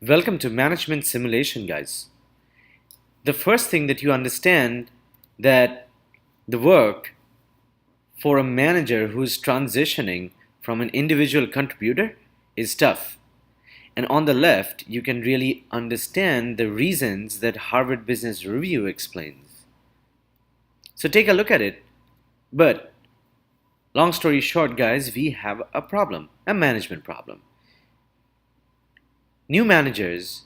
Welcome to Management Simulation, guys. The first thing that you understand that the work for a manager who's transitioning from an individual contributor is tough. And on the left, you can really understand the reasons that Harvard Business Review explains. So take a look at it. But long story short, guys, we have a problem, a management problem. New managers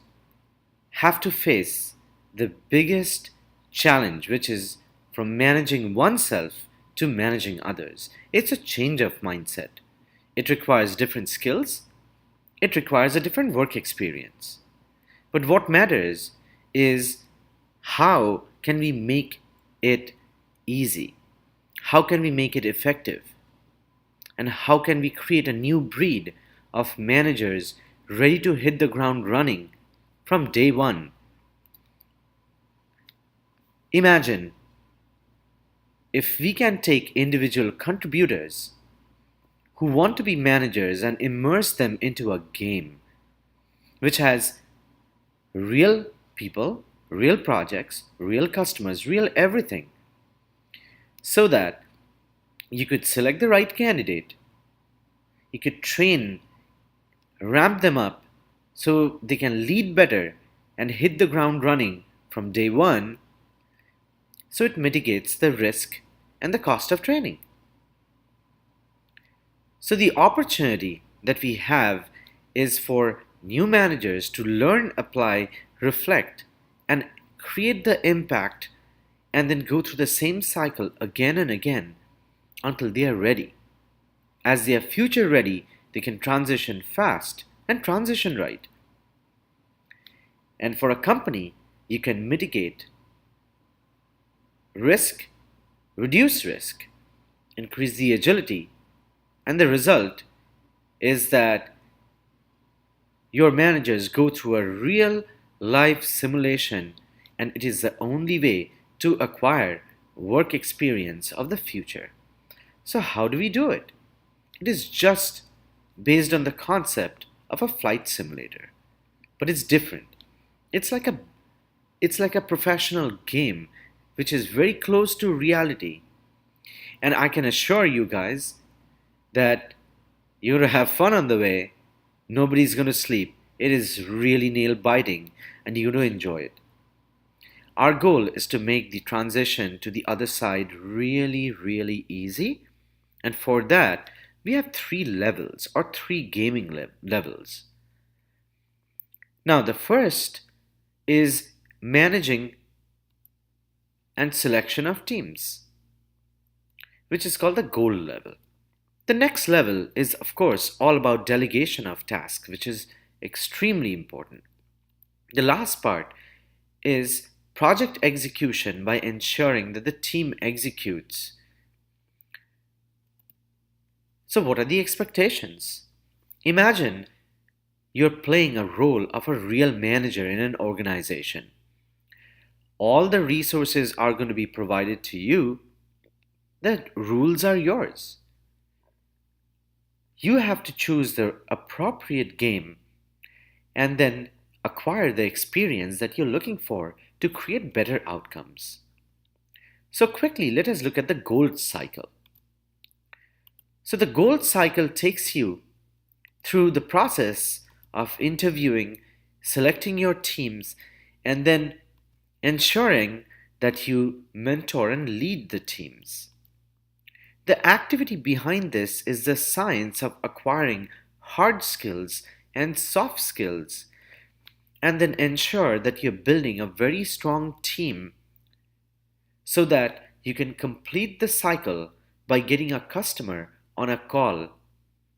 have to face the biggest challenge, which is from managing oneself to managing others. It's a change of mindset. It requires different skills, it requires a different work experience. But what matters is how can we make it easy? How can we make it effective? And how can we create a new breed of managers ready to hit the ground running from day one? Imagine if we can take individual contributors who want to be managers and immerse them into a game which has real people, real projects, real customers, real everything, so that you could select the right candidate, you could train, ramp them up so they can lead better and hit the ground running from day one, so it mitigates the risk and the cost of training. So the opportunity that we have is for new managers to learn, apply, reflect, and create the impact, and then go through the same cycle again and again until they are ready. As they are future ready, they can transition fast and transition right. And for a company, you can mitigate risk, reduce risk, increase the agility, and the result is that your managers go through a real life simulation, and it is the only way to acquire work experience of the future. So how do we do it? It is just based on the concept of a flight simulator, but it's different. It's like a professional game which is very close to reality. And I can assure you guys that you're going to have fun on the way. Nobody's going to sleep. It is really nail biting and you're going to enjoy it. Our goal is to make the transition to the other side really, really easy. And for that, we have three levels or three gaming levels. Now, the first is managing and selection of teams, which is called the goal level. The next level is, of course, all about delegation of tasks, which is extremely important. The last part is project execution by ensuring that the team executes. So, what are the expectations? Imagine you're playing a role of a real manager in an organization. All the resources are going to be provided to you. The rules are yours. You have to choose the appropriate game and then acquire the experience that you're looking for to create better outcomes. So quickly, let us look at the gold cycle. So the gold cycle takes you through the process of interviewing, selecting your teams, and then ensuring that you mentor and lead the teams. The activity behind this is the science of acquiring hard skills and soft skills, and then ensure that you're building a very strong team so that you can complete the cycle by getting a customer on a call.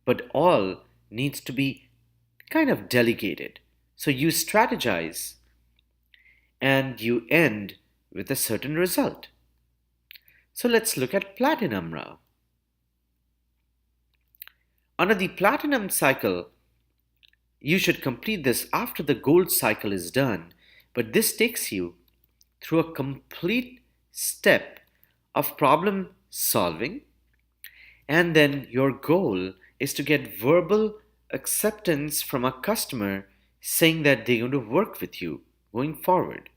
But all needs to be kind of delegated. So you strategize and you end with a certain result. So let's look at platinum now. Under the platinum cycle, you should complete this after the gold cycle is done, but this takes you through a complete step of problem solving, and then your goal is to get verbal acceptance from a customer saying that they're going to work with you going forward.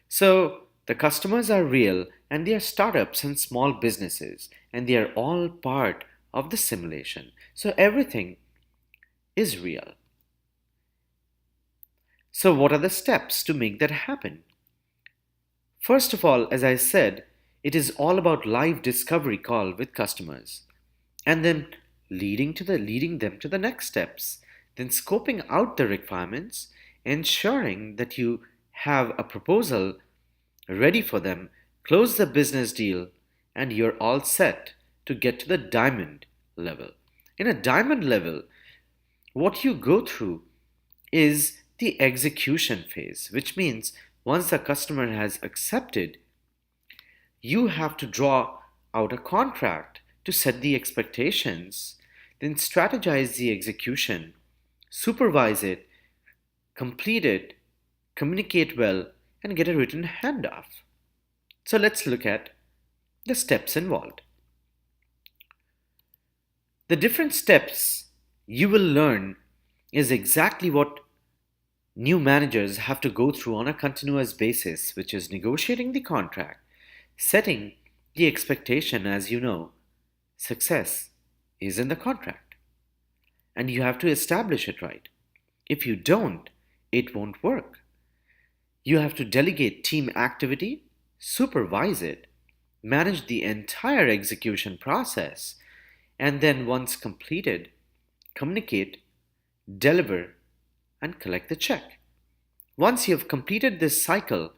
So the customers are real and they are startups and small businesses and they are all part of the simulation. So everything is real. So what are the steps to make that happen? First of all, as I said, it is all about live discovery call with customers and then leading them to the next steps, then scoping out the requirements, ensuring that you have a proposal ready for them, close the business deal, and you're all set to get to the diamond level. In a diamond level, what you go through is the execution phase, which means once the customer has accepted, you have to draw out a contract to set the expectations, then strategize the execution, supervise it, complete it, communicate well, and get a written handoff. So let's look at the steps involved. The different steps you will learn is exactly what new managers have to go through on a continuous basis, which is negotiating the contract, setting the expectation. As you know, success is in the contract, and you have to establish it right. If you don't, it won't work. You have to delegate team activity, supervise it, manage the entire execution process, and then once completed, communicate, deliver, and collect the check. Once you've completed this cycle,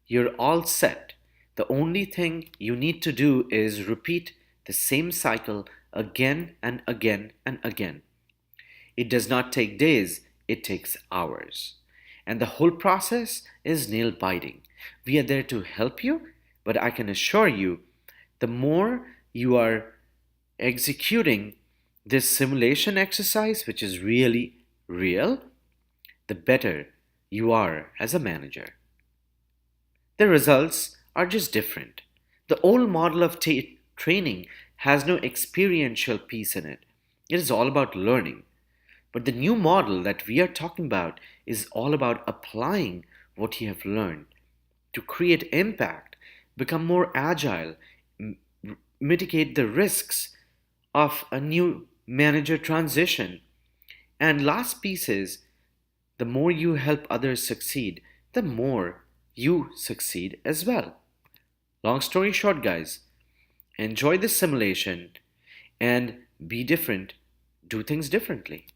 you're all set. The only thing you need to do is repeat the same cycle again and again and again. It does not take days, it takes hours. And the whole process is nail biting. We are there to help you, but I can assure you, the more you are executing this simulation exercise, which is really real, the better you are as a manager. The results are just different. The old model of training has no experiential piece in it. It is all about learning. But the new model that we are talking about is all about applying what you have learned to create impact, become more agile, mitigate the risks of a new manager transition. And last piece is the more you help others succeed, the more you succeed as well. Long story short, guys, enjoy this simulation and be different, do things differently.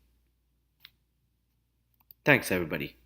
Thanks, everybody.